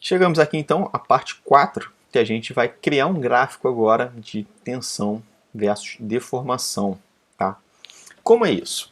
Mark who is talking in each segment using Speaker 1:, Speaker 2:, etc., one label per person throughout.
Speaker 1: Chegamos aqui então à parte 4, que a gente vai criar um gráfico agora de tensão versus deformação. Tá? Como é isso?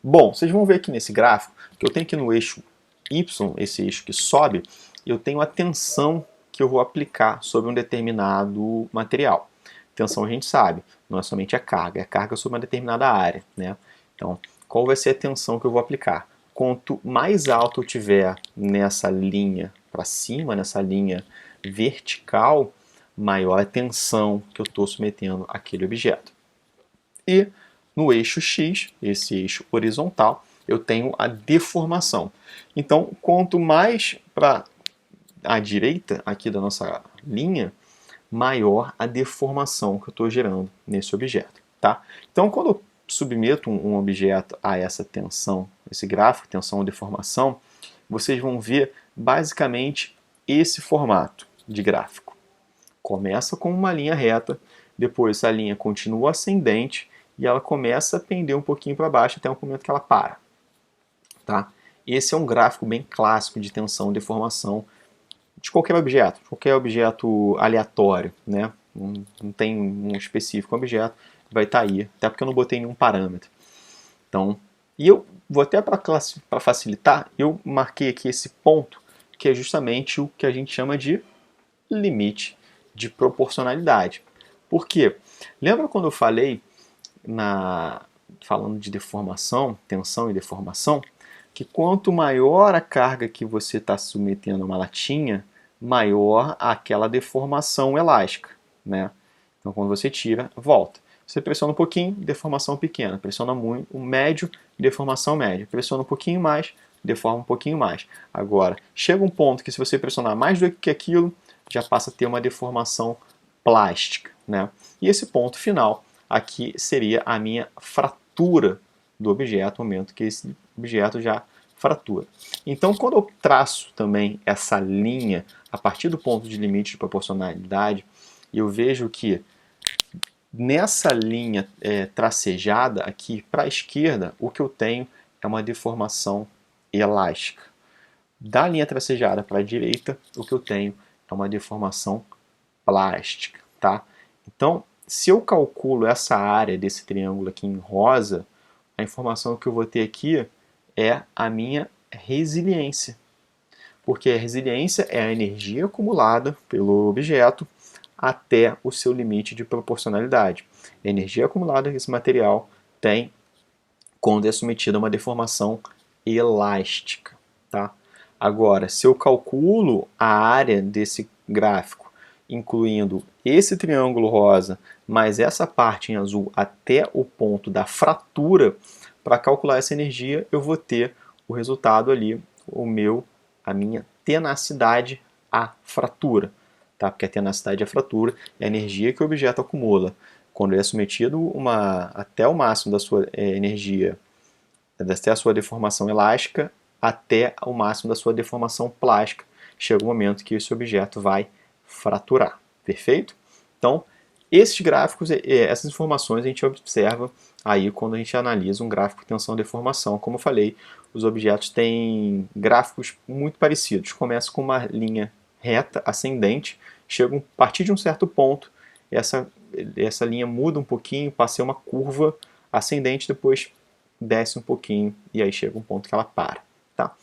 Speaker 1: Bom, vocês vão ver aqui nesse gráfico que eu tenho aqui no eixo Y, esse eixo que sobe, eu tenho a tensão que eu vou aplicar sobre um determinado material. Tensão a gente sabe, não é somente a carga, é a carga sobre uma determinada área. Né? Então, qual vai ser a tensão que eu vou aplicar? Quanto mais alto eu tiver nessa linha para cima, nessa linha vertical, maior a tensão que eu estou submetendo àquele objeto. E no eixo X, esse eixo horizontal, eu tenho a deformação. Então, quanto mais para a direita aqui da nossa linha, maior a deformação que eu estou gerando nesse objeto. Tá? Então, quando eu submeto um objeto a essa tensão, esse gráfico, tensão ou deformação, vocês vão ver basicamente esse formato de gráfico. Começa com uma linha reta, depois a linha continua ascendente e ela começa a pender um pouquinho para baixo até o momento que ela para. Tá? Esse é um gráfico bem clássico de tensão e deformação de qualquer objeto aleatório, né? Não tem um específico objeto, vai estar aí, até porque eu não botei nenhum parâmetro. Então, e eu vou até para facilitar, eu marquei aqui esse ponto, que é justamente o que a gente chama de limite de proporcionalidade. Por quê? Lembra quando eu falei, falando de deformação, tensão e deformação, que quanto maior a carga que você está submetendo a uma latinha, maior aquela deformação elástica. Né? Então, quando você tira, volta. Você pressiona um pouquinho, deformação pequena. Pressiona muito, o médio, deformação média. Pressiona um pouquinho mais, deforma um pouquinho mais. Agora, chega um ponto que se você pressionar mais do que aquilo, já passa a ter uma deformação plástica. Né? E esse ponto final aqui seria a minha fratura do objeto, no momento que esse objeto já fratura. Então, quando eu traço também essa linha a partir do ponto de limite de proporcionalidade, eu vejo que nessa linha tracejada aqui para a esquerda, o que eu tenho é uma deformação elástica. Da linha tracejada para a direita, o que eu tenho é uma deformação plástica. Tá? Então, se eu calculo essa área desse triângulo aqui em rosa, a informação que eu vou ter aqui é a minha resiliência. Porque a resiliência é a energia acumulada pelo objeto até o seu limite de proporcionalidade. A energia acumulada que esse material tem quando é submetido a uma deformação elástica. Tá? Agora, se eu calculo a área desse gráfico, incluindo esse triângulo rosa, mais essa parte em azul até o ponto da fratura, para calcular essa energia, eu vou ter o resultado ali, a minha tenacidade à fratura. Tá? Porque a tenacidade à fratura é a energia que o objeto acumula quando ele é submetido até o máximo da sua energia, até a sua deformação elástica, até o máximo da sua deformação plástica. Chega o momento que esse objeto vai fraturar. Perfeito? Então, esses gráficos, essas informações a gente observa aí quando a gente analisa um gráfico de tensão e deformação. Como eu falei, os objetos têm gráficos muito parecidos. Começa com uma linha reta, ascendente, chega a partir de um certo ponto, essa linha muda um pouquinho, passa a ser uma curva ascendente, depois desce um pouquinho e aí chega um ponto que ela para. Tá?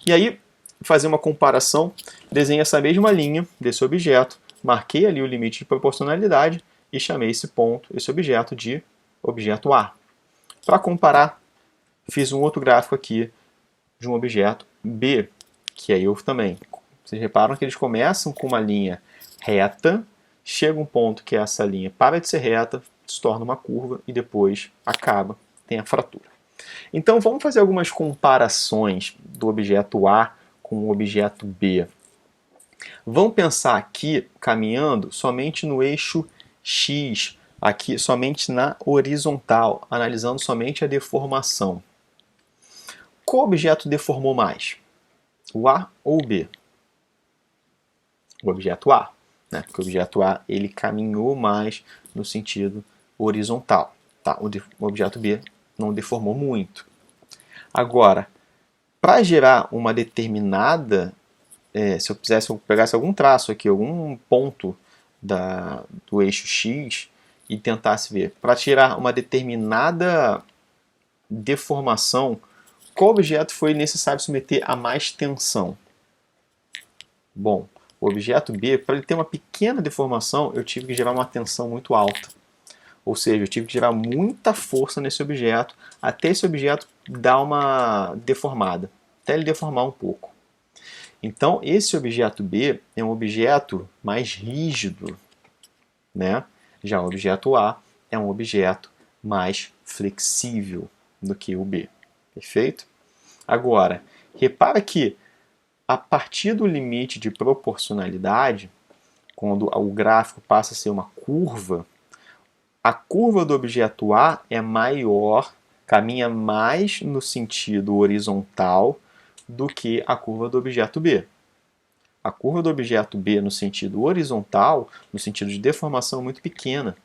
Speaker 1: E aí, fazer uma comparação, desenho essa mesma linha desse objeto, marquei ali o limite de proporcionalidade e chamei esse ponto, esse objeto, de objeto A. Para comparar, fiz um outro gráfico aqui de um objeto B, que é eu também. Vocês reparam que eles começam com uma linha reta, chega um ponto que essa linha para de ser reta, se torna uma curva e depois acaba, tem a fratura. Então vamos fazer algumas comparações do objeto A com o objeto B. Vamos pensar aqui, caminhando somente no eixo X, aqui somente na horizontal, analisando somente a deformação. Qual objeto deformou mais? O A ou o B? O objeto A, né? Porque o objeto A ele caminhou mais no sentido horizontal. Tá? O objeto B não deformou muito. Agora, para gerar uma determinada, se eu pegasse algum traço aqui, algum ponto do eixo X e tentasse ver, para tirar uma determinada deformação, qual objeto foi necessário submeter a mais tensão? Bom, o objeto B, para ele ter uma pequena deformação, eu tive que gerar uma tensão muito alta. Ou seja, eu tive que gerar muita força nesse objeto, até esse objeto dar uma deformada, até ele deformar um pouco. Então, esse objeto B é um objeto mais rígido, né? Já o objeto A é um objeto mais flexível do que o B. Perfeito? Agora, repara que a partir do limite de proporcionalidade, quando o gráfico passa a ser uma curva, a curva do objeto A é maior, caminha mais no sentido horizontal do que a curva do objeto B. A curva do objeto B no sentido horizontal, no sentido de deformação, é muito pequena.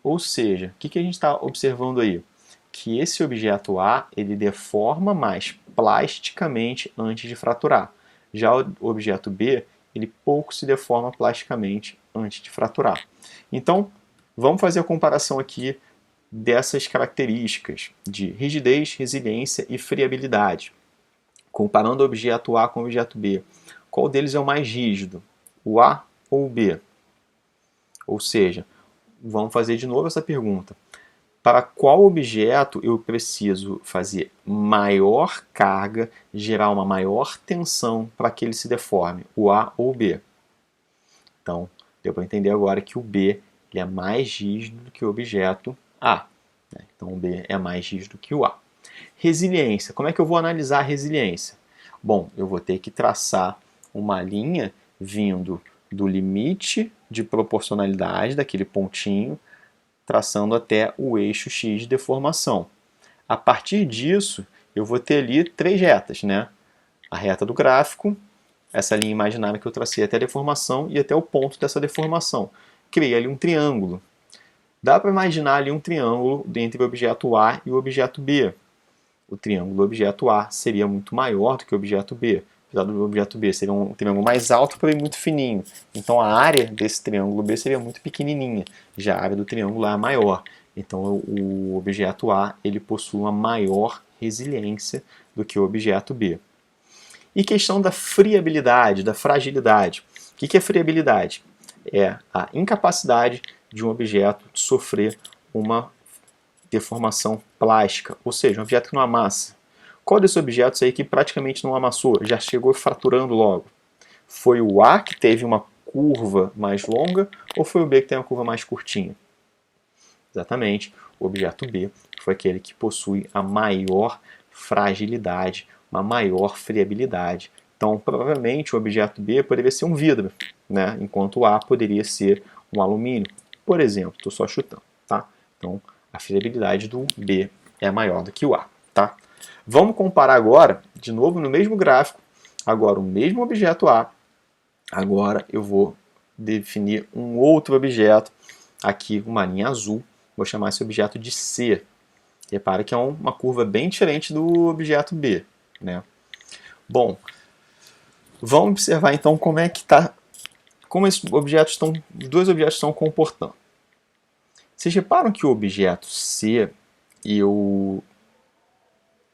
Speaker 1: Ou seja, o que a gente está observando aí? Que esse objeto A ele deforma mais plasticamente antes de fraturar. Já o objeto B ele pouco se deforma plasticamente antes de fraturar. Então, vamos fazer a comparação aqui dessas características de rigidez, resiliência e friabilidade. Comparando o objeto A com o objeto B, qual deles é o mais rígido? O A ou o B? Ou seja, vamos fazer de novo essa pergunta. Para qual objeto eu preciso fazer maior carga, gerar uma maior tensão para que ele se deforme? O A ou o B? Então, deu para entender agora que o B ele é mais rígido do que o objeto A. Então, o B é mais rígido que o A. Resiliência. Como é que eu vou analisar a resiliência? Bom, eu vou ter que traçar uma linha vindo do limite de proporcionalidade, daquele pontinho, traçando até o eixo X de deformação. A partir disso, eu vou ter ali três retas, né? A reta do gráfico, essa linha imaginária que eu tracei até a deformação e até o ponto dessa deformação. Criei ali um triângulo. Dá para imaginar ali um triângulo entre o objeto A e o objeto B. O triângulo do objeto A seria muito maior do que o objeto B. Apesar do objeto B ser um triângulo mais alto, porém muito fininho. Então a área desse triângulo B seria muito pequenininha. Já a área do triângulo A é maior. Então o objeto A ele possui uma maior resiliência do que o objeto B. E questão da friabilidade, da fragilidade. O que é friabilidade? É a incapacidade de um objeto de sofrer uma deformação plástica, ou seja, um objeto que não amassa. Qual desses objetos aí que praticamente não amassou, já chegou fraturando logo? Foi o A que teve uma curva mais longa ou foi o B que tem uma curva mais curtinha? Exatamente, o objeto B foi aquele que possui a maior fragilidade, uma maior friabilidade. Então, provavelmente, o objeto B poderia ser um vidro, né? Enquanto o A poderia ser um alumínio, por exemplo. Estou só chutando, tá? Então, a friabilidade do B é maior do que o A, tá? Vamos comparar agora, de novo, no mesmo gráfico, agora o mesmo objeto A. Agora eu vou definir um outro objeto, aqui uma linha azul, vou chamar esse objeto de C. Repara que é uma curva bem diferente do objeto B, né? Bom, vamos observar então como é que tá, como esses objetos estão, os dois objetos estão comportando. Vocês reparam que o objeto C,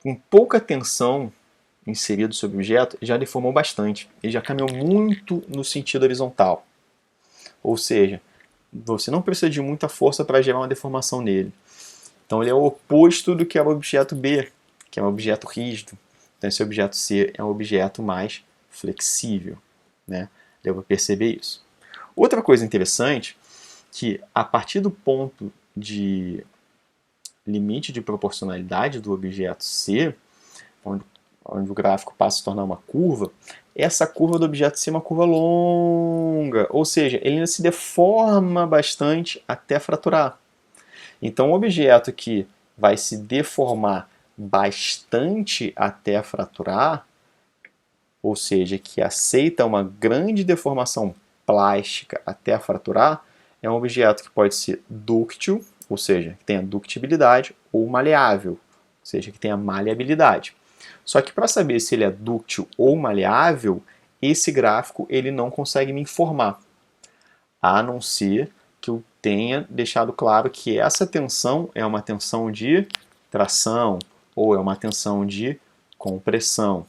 Speaker 1: com pouca tensão inserida sobre o objeto, já deformou bastante. Ele já caminhou muito no sentido horizontal. Ou seja, você não precisa de muita força para gerar uma deformação nele. Então ele é o oposto do que é o objeto B, que é um objeto rígido. Então esse objeto C é um objeto mais flexível, né? Deu para perceber isso. Outra coisa interessante, que a partir do ponto de limite de proporcionalidade do objeto C, onde o gráfico passa a se tornar uma curva, essa curva do objeto C é uma curva longa, ou seja, ele ainda se deforma bastante até fraturar. Então, um objeto que vai se deformar bastante até fraturar, ou seja, que aceita uma grande deformação plástica até fraturar, é um objeto que pode ser dúctil, ou seja, que tenha ductibilidade, ou maleável, ou seja, que tenha maleabilidade. Só que para saber se ele é dúctil ou maleável, esse gráfico ele não consegue me informar, a não ser que eu tenha deixado claro que essa tensão é uma tensão de tração ou é uma tensão de compressão.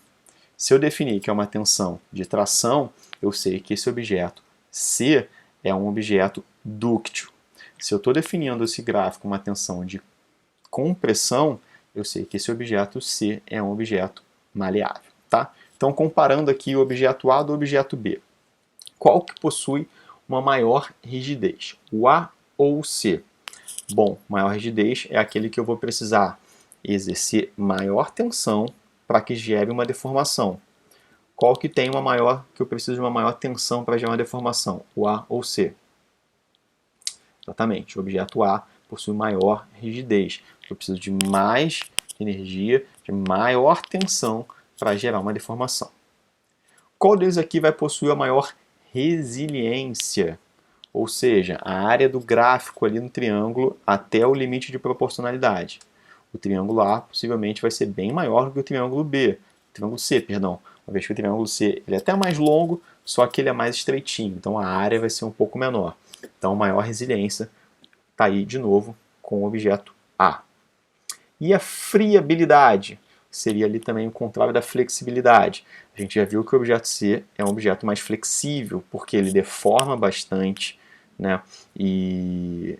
Speaker 1: Se eu definir que é uma tensão de tração, eu sei que esse objeto C é um objeto dúctil. Se eu estou definindo esse gráfico uma tensão de compressão, eu sei que esse objeto C é um objeto maleável. Tá? Então, comparando aqui o objeto A do objeto B, qual que possui uma maior rigidez, o A ou o C? Bom, maior rigidez é aquele que eu vou precisar exercer maior tensão para que gere uma deformação. Qual que tem uma maior, que eu preciso de uma maior tensão para gerar uma deformação, o A ou o C? Exatamente, o objeto A possui maior rigidez. Eu preciso de mais energia, de maior tensão para gerar uma deformação. Qual deles aqui vai possuir a maior resiliência? Ou seja, a área do gráfico ali no triângulo até o limite de proporcionalidade. O triângulo A possivelmente vai ser bem maior do que o triângulo B, o triângulo C, perdão. Uma vez que o triângulo C ele é até mais longo, só que ele é mais estreitinho, então a área vai ser um pouco menor. Então, maior resiliência está aí de novo com o objeto A. E a friabilidade seria ali também o contrário da flexibilidade. A gente já viu que o objeto C é um objeto mais flexível, porque ele deforma bastante, né? E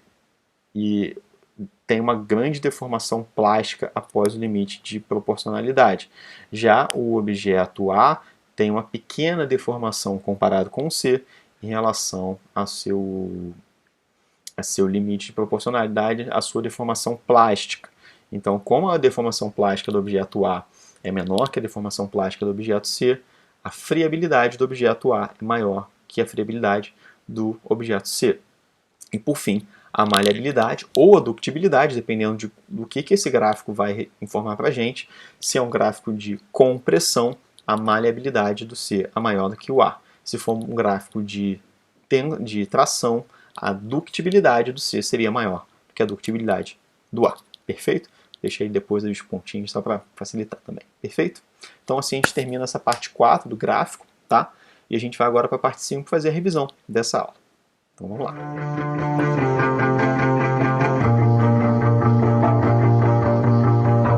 Speaker 1: tem uma grande deformação plástica após o limite de proporcionalidade. Já o objeto A tem uma pequena deformação comparado com o C em relação a seu limite de proporcionalidade, a sua deformação plástica. Então, como a deformação plástica do objeto A é menor que a deformação plástica do objeto C, a friabilidade do objeto A é maior que a friabilidade do objeto C. E por fim, a maleabilidade ou a ductibilidade, dependendo do que esse gráfico vai informar para a gente. Se é um gráfico de compressão, a maleabilidade do C é maior do que o A. Se for um gráfico de tração, a ductibilidade do C seria maior do que a ductibilidade do A. Perfeito? Deixei depois os pontinhos só para facilitar também. Perfeito? Então assim a gente termina essa parte 4 do gráfico, tá? E a gente vai agora para a parte 5 fazer a revisão dessa aula. Então vamos lá.